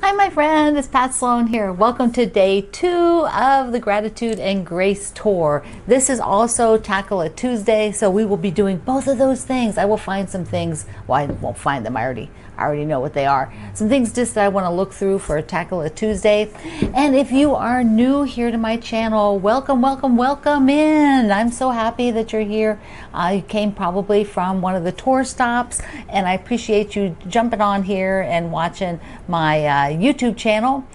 Hi, my friend. It's Pat Sloan here. Welcome to day 2 of the Gratitude and Grace Tour. This is also Tackle It Tuesday, so we will be doing both of those things. I will find some things. Well, I won't find them. I already know what they are. Some things just that I want to look through for Tackle It Tuesday. And if you are new here to my channel, welcome, welcome, welcome in. I'm so happy that you're here. You came probably from one of the tour stops, and I appreciate you jumping on here and watching my YouTube channel.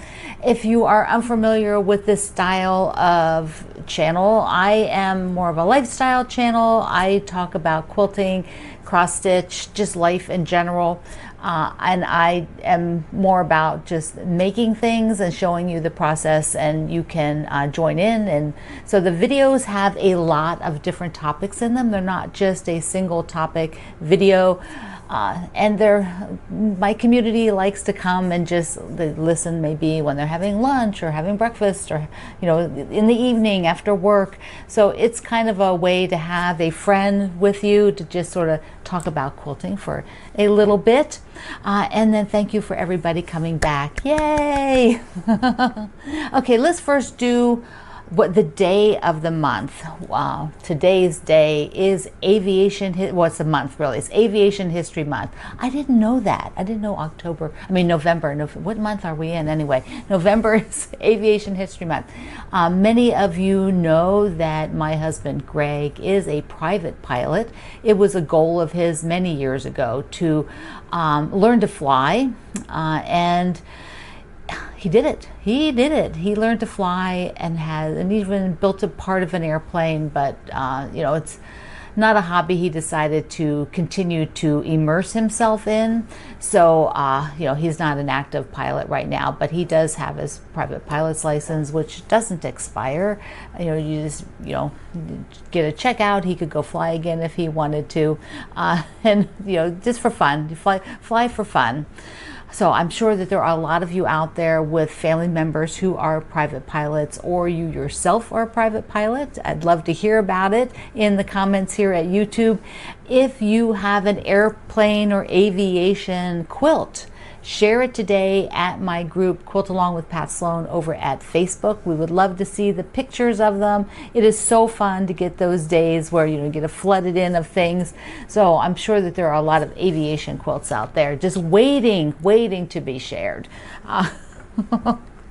If you are unfamiliar with this style of channel, I am more of a lifestyle channel. I talk about quilting, cross stitch, just life in general. And I am more about just making things and showing you the process, and you can join in. And so the videos have a lot of different topics in them. They're not just a single topic video. And my community likes to come and just listen, maybe when they're having lunch or having breakfast, or in the evening after work. So it's kind of a way to have a friend with you to just sort of talk about quilting for a little bit. And then thank you for everybody coming back. Yay! Okay, let's first do what the day of the month. Wow, today's day is aviation. It's a month, really. It's Aviation History Month. I didn't know that. I didn't know November. What month are we in anyway? November is Aviation History Month. Many of you know that my husband Greg is a private pilot. It was a goal of his many years ago to learn to fly, and he did it. He learned to fly and even built a part of an airplane, but it's not a hobby he decided to continue to immerse himself in. So he's not an active pilot right now, but he does have his private pilot's license, which doesn't expire. You just get a checkout. He could go fly again if he wanted to, and just for fun. Fly for fun. So I'm sure that there are a lot of you out there with family members who are private pilots, or you yourself are a private pilot. I'd love to hear about it in the comments here at YouTube. If you have an airplane or aviation quilt, share it today at my group Quilt Along with Pat Sloan over at Facebook. We would love to see the pictures of them. It is so fun to get those days where you get a flooded in of things. So I'm sure that there are a lot of aviation quilts out there just waiting to be shared.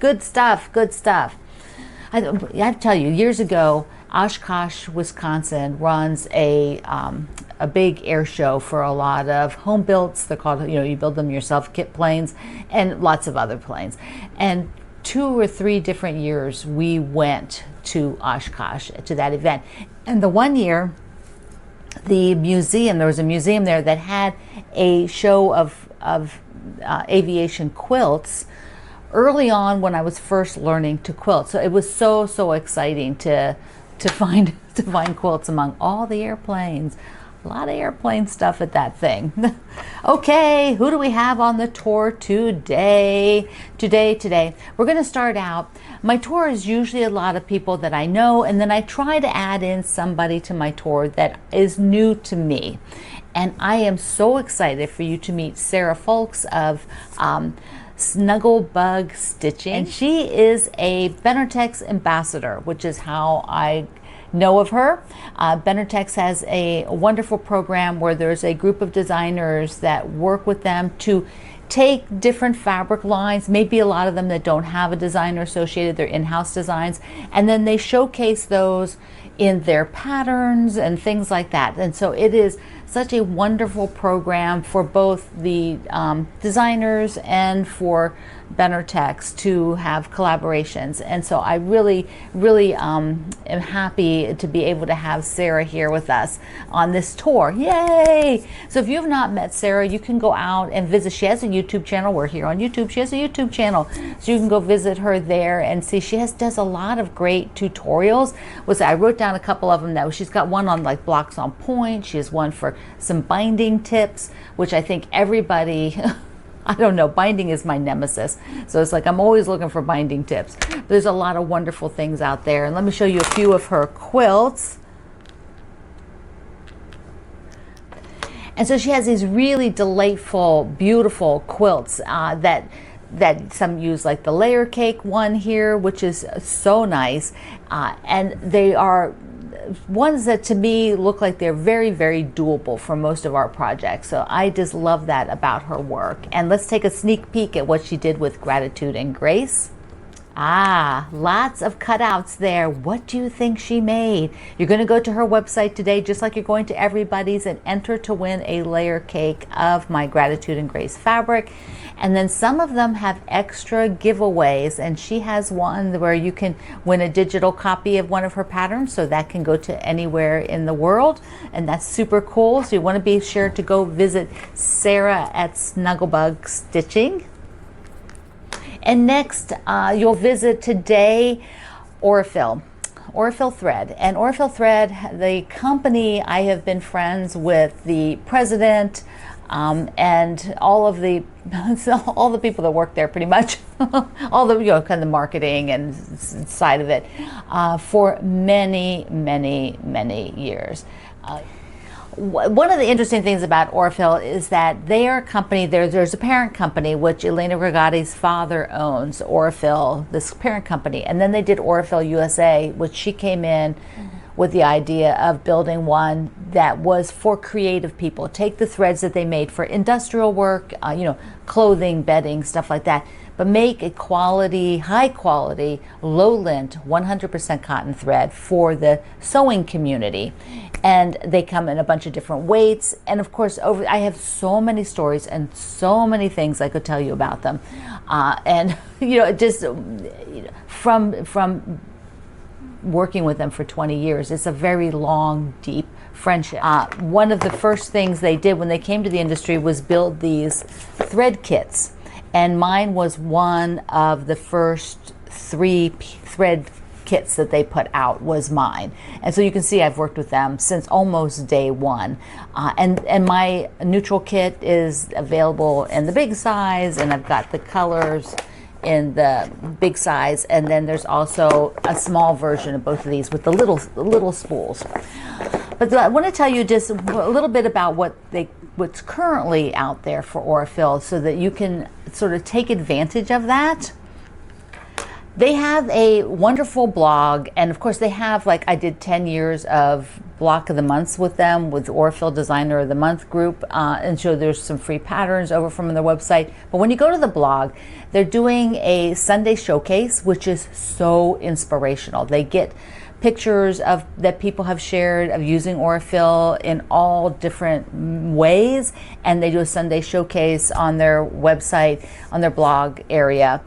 Good stuff. I tell you, years ago, Oshkosh, Wisconsin runs a big air show for a lot of home builds. They're called, you build them yourself, kit planes, and lots of other planes. And 2 or 3 different years we went to Oshkosh to that event. And the one year, there was a museum there that had a show of aviation quilts early on when I was first learning to quilt. So it was so exciting to find quilts among all the airplanes. A lot of airplane stuff at that thing. Okay, who do we have on the tour today? Today, we're going to start out. My tour is usually a lot of people that I know, and then I try to add in somebody to my tour that is new to me. And I am so excited for you to meet Sarah Folks of Snugglebugstitching. And she is a Benertex ambassador, which is how I know of her. Benertex has a wonderful program where there's a group of designers that work with them to take different fabric lines, maybe a lot of them that don't have a designer associated, they're in-house designs, and then they showcase those in their patterns and things like that. And so it is such a wonderful program for both the designers and for Benertex to have collaborations. And so I really am happy to be able to have Sarah here with us on this tour. Yay! So if you have not met Sarah, you can go out and visit. She has a YouTube channel. We're here on YouTube. She has a YouTube channel, so you can go visit her there and see. She does a lot of great tutorials. I wrote down a couple of them now. She's got one on like blocks on point. She has one for some binding tips, which I think everybody I don't know, binding is my nemesis. So it's like I'm always looking for binding tips. There's a lot of wonderful things out there. And let me show you a few of her quilts. And so she has these really delightful, beautiful quilts that that some use, like the layer cake one here, which is so nice. And they are ones that to me look like they're very, very doable for most of our projects. So I just love that about her work. And let's take a sneak peek at what she did with Gratitude and Grace. Ah, lots of cutouts there. What do you think she made? You're going to go to her website today, just like you're going to everybody's, and enter to win a layer cake of my Gratitude and Grace fabric. And then some of them have extra giveaways, and she has one where you can win a digital copy of one of her patterns, so that can go to anywhere in the world, and that's super cool. So you want to be sure to go visit Sarah at Snugglebugstitching. And next, you'll visit today Aurifil Thread. And Aurifil Thread, the company, I have been friends with the president and all the people that work there, pretty much, all the kind of marketing and side of it, for many, many, many years. One of the interesting things about Aurifil is that they are a company, there's a parent company, which Elena Rigotti's father owns, Aurifil, this parent company. And then they did Aurifil USA, which she came in with the idea of building one that was for creative people. Take the threads that they made for industrial work, clothing, bedding, stuff like that, but make a quality, high quality, low lint, 100% cotton thread for the sewing community. And they come in a bunch of different weights. And of course, I have so many stories and so many things I could tell you about them. Just from working with them for 20 years, it's a very long, deep friendship. One of the first things they did when they came to the industry was build these thread kits. And mine was one of the first 3 thread kits that they put out, was mine. And so you can see I've worked with them since almost day one. And my neutral kit is available in the big size, and I've got the colors in the big size, and then there's also a small version of both of these with the little spools. But I want to tell you just a little bit about what's currently out there for Aurifil, so that you can sort of take advantage of that. They have a wonderful blog, and of course they have, like, I did 10 years of block of the months with them, with Aurifil Designer of the Month group, and so there's some free patterns over from their website. But when you go to the blog, they're doing a Sunday showcase, which is so inspirational. They get pictures that people have shared of using Aurifil in all different ways, and they do a Sunday showcase on their website, on their blog area.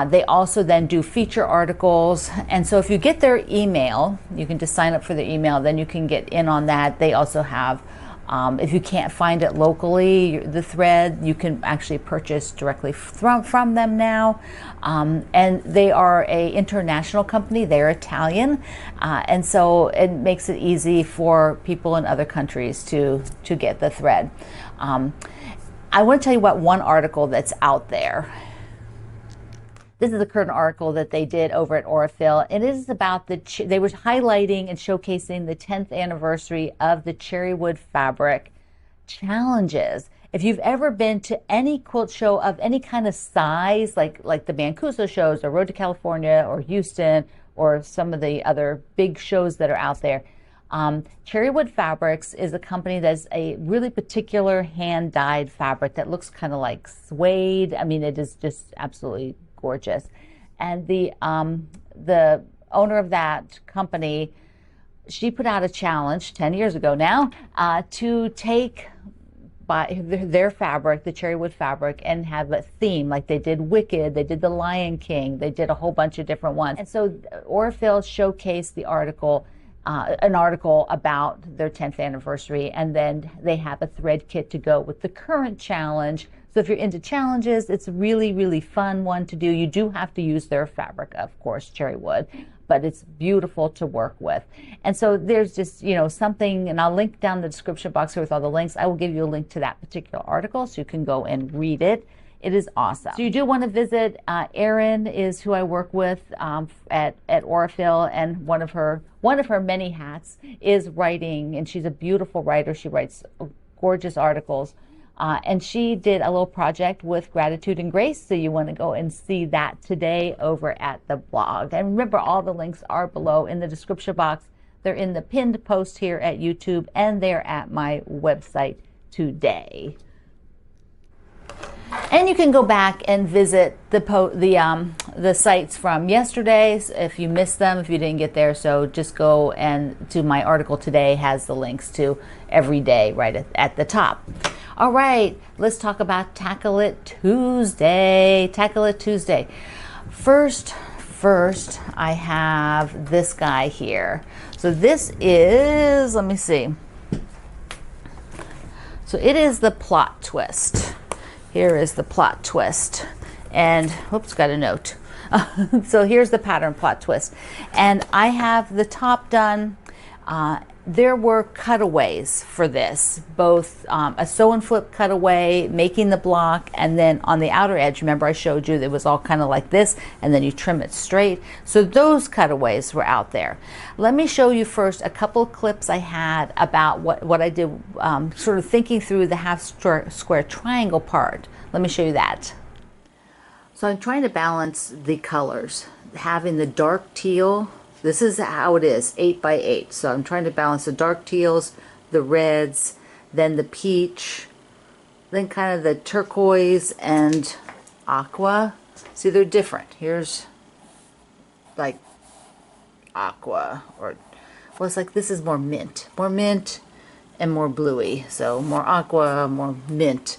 They also then do feature articles, and so if you get their email, you can just sign up for their email, then you can get in on that. They also have, if you can't find it locally, the thread, you can actually purchase directly from them now. And they are an international company. They're Italian, and so it makes it easy for people in other countries to get the thread. I want to tell you about one article that's out there. This is a current article that they did over at Aurifil. It is about they were highlighting and showcasing the 10th anniversary of the cherrywood fabric challenges. If you've ever been to any quilt show of any kind of size, like the Mancuso shows, or Road to California, or Houston, or some of the other big shows that are out there, Cherrywood Fabrics is a company that's a really particular hand-dyed fabric that looks kind of like suede. I mean, it is just absolutely gorgeous. And the owner of that company, she put out a challenge 10 years ago now to take their fabric, the cherrywood fabric, and have a theme. Like they did Wicked, they did the Lion King, they did a whole bunch of different ones. And so Aurifil showcased the article, an article about their 10th anniversary, and then they have a thread kit to go with the current challenge. So if you're into challenges, it's a really, really fun one to do. You do have to use their fabric, of course, cherrywood, but it's beautiful to work with. And so there's just, something, and I'll link down the description box here with all the links. I will give you a link to that particular article so you can go and read it. It is awesome. So you do want to visit. Erin is who I work with at Aurifil, and one of her many hats is writing, and she's a beautiful writer. She writes gorgeous articles And she did a little project with Gratitude and Grace, so you want to go and see that today over at the blog. And remember, all the links are below in the description box. They're in the pinned post here at YouTube, and they're at my website today. And you can go back and visit the sites from yesterday if you missed them, if you didn't get there. So just go and to my article today, has the links to every day right at the top. All right, let's talk about Tackle It Tuesday. Tackle It Tuesday. First, I have this guy here. So this is, let me see. So it is the plot twist. Here is the plot twist. And, whoops, got a note. So here's the pattern plot twist. And I have the top done. There were cutaways for this, both a sew and flip cutaway, making the block, and then on the outer edge, remember I showed you that it was all kind of like this, and then you trim it straight. So those cutaways were out there. Let me show you first a couple of clips I had about what I did, sort of thinking through the half square triangle part. Let me show you that. So I'm trying to balance the colors, having the dark teal. This is how it is, 8 by 8. So I'm trying to balance the dark teals, the reds, then the peach, then kind of the turquoise and aqua. See, they're different. Here's like aqua, or well, it's like this is more mint and more bluey. So more aqua, more mint,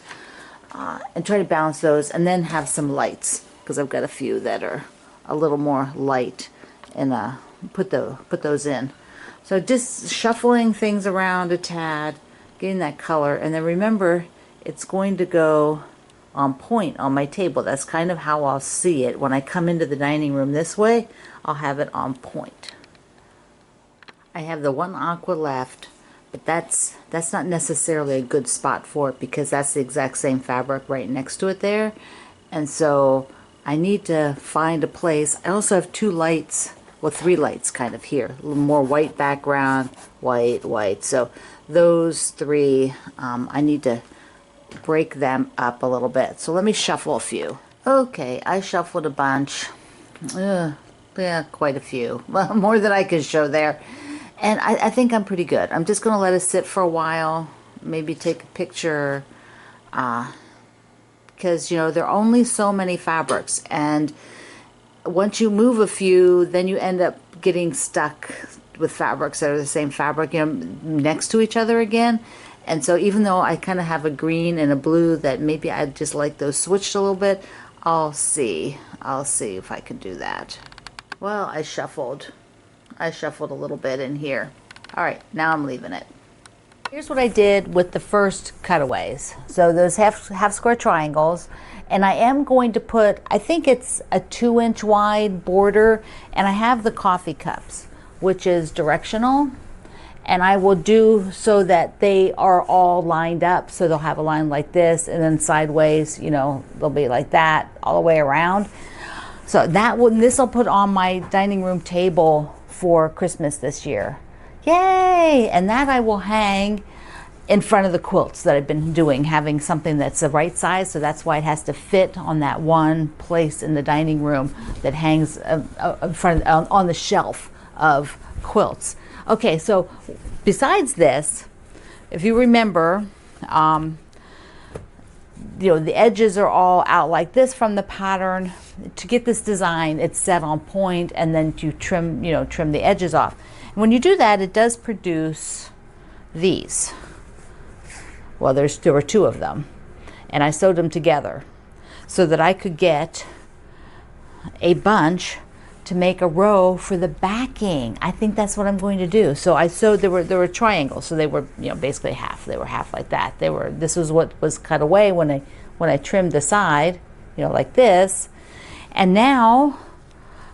and try to balance those, and then have some lights because I've got a few that are a little more light, and put those in. So just shuffling things around a tad, getting that color, and then remember it's going to go on point on my table. That's kind of how I'll see it when I come into the dining room this way. I'll have it on point. I have the one aqua left, but that's not necessarily a good spot for it because that's the exact same fabric right next to it there, and so I need to find a place. I also have two lights. Well, three lights kind of here. A little more white background, white. So those three, I need to break them up a little bit. So let me shuffle a few. Okay, I shuffled a bunch. Yeah, quite a few. Well, more than I can show there. And I think I'm pretty good. I'm just going to let it sit for a while. Maybe take a picture. Because, you know, there are only so many fabrics. And once you move a few, then you end up getting stuck with fabrics that are the same fabric, you know, next to each other again. And so even though I kind of have a green and a blue that maybe I'd just like those switched a little bit, I'll see if I can do that. Well, I shuffled a little bit in here. All right, now I'm leaving it. Here's what I did with the first cutaways. So those half square triangles. And I am going to put, I think it's a 2-inch wide border, and I have the coffee cups, which is directional, and I will do so that they are all lined up. So they'll have a line like this, and then sideways, you know, they'll be like that all the way around. So this I'll put on my dining room table for Christmas this year. Yay! And that I will hang in front of the quilts that I've been doing, having something that's the right size, so that's why it has to fit on that one place in the dining room that hangs in front on the shelf of quilts. Okay, so besides this, if you remember, you know, the edges are all out like this from the pattern. To get this design, it's set on point, and then you trim the edges off. And when you do that, it does produce these. Well, there were two of them, and I sewed them together so that I could get a bunch to make a row for the backing. I think that's what I'm going to do. So I sewed, there were triangles, so they were, you know, basically half. They were half like that. This was what was cut away when I trimmed the side, you know, like this. And now,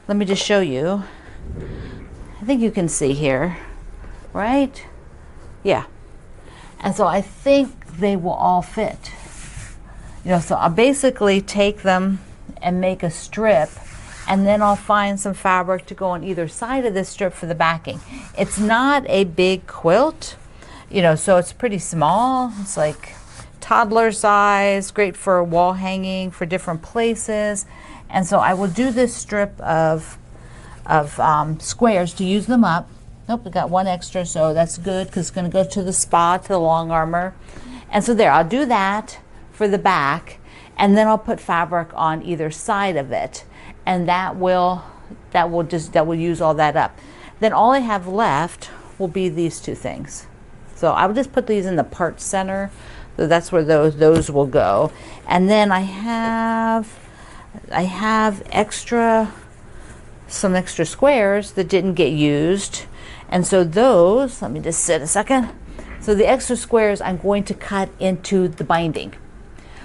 let me just show you. I think you can see here, right? Yeah. And so I think they will all fit. You know, so I'll basically take them and make a strip, and then I'll find some fabric to go on either side of this strip for the backing. It's not a big quilt, you know, so it's pretty small. It's like toddler size, great for wall hanging for different places. And so I will do this strip of squares to use them up. Nope, we got one extra, so that's good because it's going to go to the spa, to the long armor. And so there, I'll do that for the back, and then I'll put fabric on either side of it, and that will use all that up. Then all I have left will be these two things. So I will just put these in the part center. So that's where those will go. And then I have some extra squares that didn't get used. And so those, let me just sit a second. So the extra squares I'm going to cut into the binding.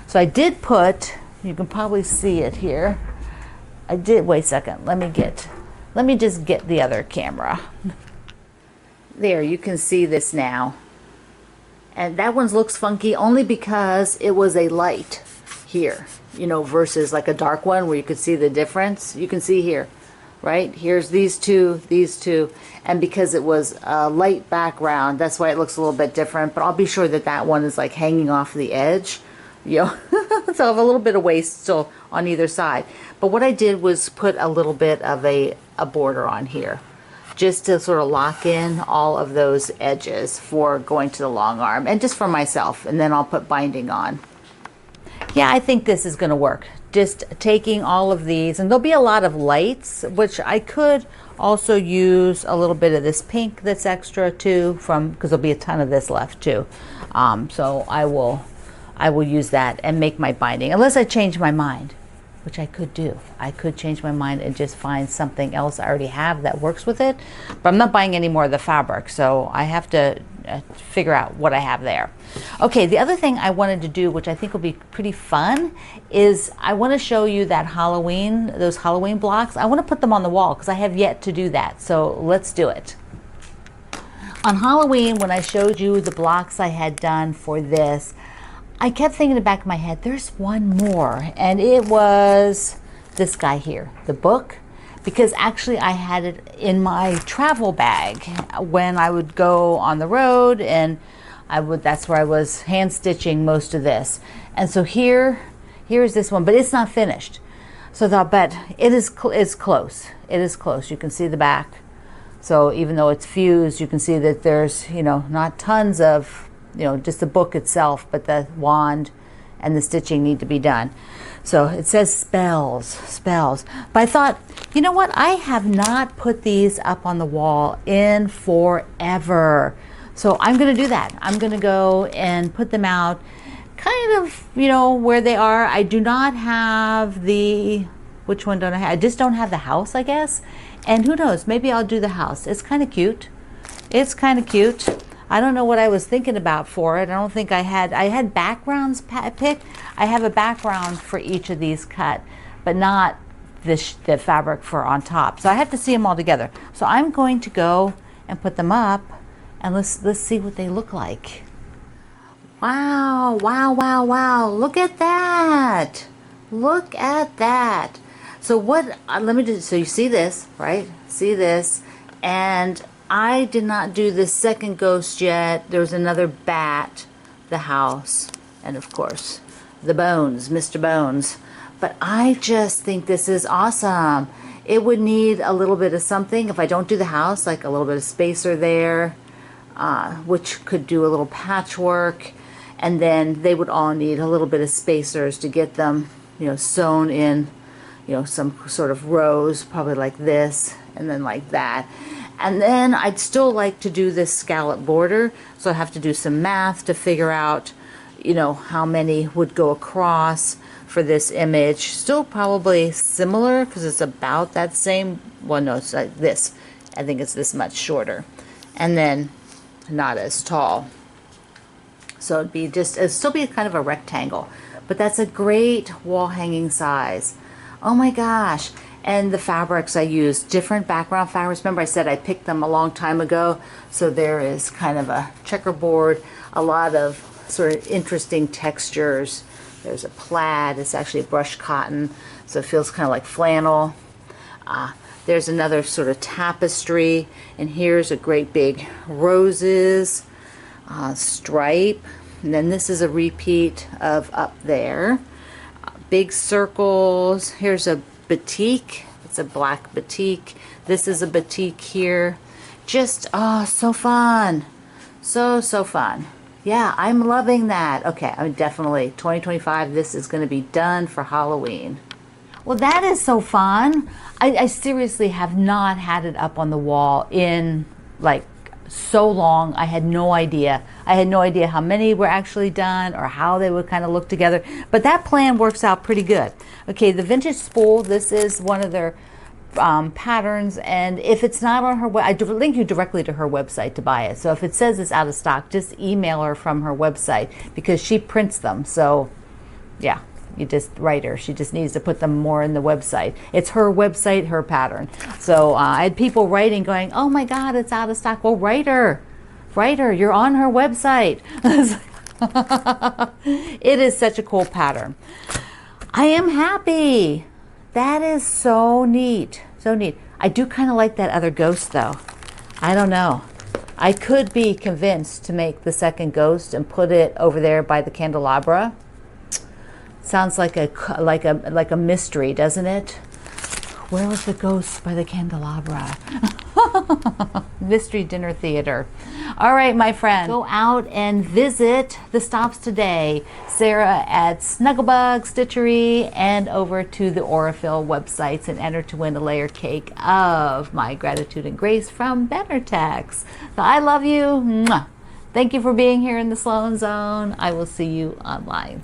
So I did put, you can probably see it here. Wait a second, let me just get the other camera. There, you can see this now. And that one looks funky only because it was a light here, you know, versus like a dark one where you could see the difference. You can see here, right? Here's these two, and because it was a light background, that's why it looks a little bit different. But I'll be sure that that one is like hanging off the edge, you know. So I have a little bit of waste still on either side. But what I did was put a little bit of a border on here, just to sort of lock in all of those edges for going to the long arm, and just for myself. And then I'll put binding on. Yeah, I think this is going to work. Just taking all of these, and there'll be a lot of lights, which I could also use a little bit of this pink that's extra too, because there'll be a ton of this left too. So I will use that and make my binding, unless I change my mind, which I could do. I could change my mind and just find something else I already have that works with it. But I'm not buying any more of the fabric, so I have to figure out what I have there. Okay, the other thing I wanted to do, which I think will be pretty fun, is I want to show you that those Halloween blocks. I want to put them on the wall because I have yet to do that. So let's do it. On Halloween, when I showed you the blocks I had done for this, I kept thinking in the back of my head, there's one more, and it was this guy here, the book, because actually I had it in my travel bag when I would go on the road, and that's where I was hand stitching most of this. And so here's this one, but it's not finished. So I thought, but it's close. It is close. You can see the back. So even though it's fused, you can see that there's, you know, not tons of, you know, just the book itself, but the wand and the stitching need to be done. So it says spells. But I thought, you know what? I have not put these up on the wall in forever. So I'm going to do that. I'm going to go and put them out kind of, you know, where they are. I do not have which one don't I have? I just don't have the house, I guess. And who knows? Maybe I'll do the house. It's kind of cute. I don't know what I was thinking about for it. I don't think I had backgrounds picked. I have a background for each of these cut, but not the fabric for on top. So I have to see them all together. So I'm going to go and put them up, and let's see what they look like. Wow, wow, wow, wow. Look at that. Look at that. So so you see this, right? See this, and I did not do the second ghost yet. There was another bat, the house, and of course, the bones, Mr. Bones. But I just think this is awesome. It would need a little bit of something if I don't do the house, like a little bit of spacer there, which could do a little patchwork. And then they would all need a little bit of spacers to get them, you know, sewn in, you know, some sort of rows, probably like this, and then like that. And then I'd still like to do this scallop border, so I have to do some math to figure out, you know, how many would go across for this image. Still probably similar because it's about that same. Well, no, it's like this. I think it's this much shorter, and then not as tall. So it'd still be kind of a rectangle, but that's a great wall hanging size. Oh my gosh. And the fabrics I use, different background fabrics. Remember I said I picked them a long time ago. So there is kind of a checkerboard, a lot of sort of interesting textures. There's a plaid, it's actually brushed cotton, so it feels kind of like flannel. There's another sort of tapestry, and here's a great big roses, stripe. And then this is a repeat of up there. Big circles. Here's a batik. It's a black batik. This is a batik here. Just, oh, so fun. So fun. Yeah, I'm loving that. Okay, I'm definitely 2025. This is going to be done for Halloween. Well, that is so fun. I seriously have not had it up on the wall in like so long. I had no idea. I had no idea how many were actually done or how they would kind of look together. But that plan works out pretty good. Okay, the vintage spool. This is one of their patterns, and if it's not on her I link you directly to her website to buy it. So if it says it's out of stock, just email her from her website because she prints them. So yeah, you just write her. She just needs to put them more in the website. It's her website, her pattern. So I had people writing going, oh my God, it's out of stock. Well, write her. You're on her website. It is such a cool pattern. I am happy. That is so neat. So neat. I do kind of like that other ghost though. I don't know. I could be convinced to make the second ghost and put it over there by the candelabra. Sounds like a mystery, doesn't it? Where was the ghost by the candelabra? Mystery dinner theater. All right, my friend, go out and visit the stops today. Sarah at Snugglebug Stitchery and over to the Aurifil websites and enter to win a layer cake of my gratitude and grace from Benartex. So I love you. Mwah. Thank you for being here in the Sloan Zone. I will see you online.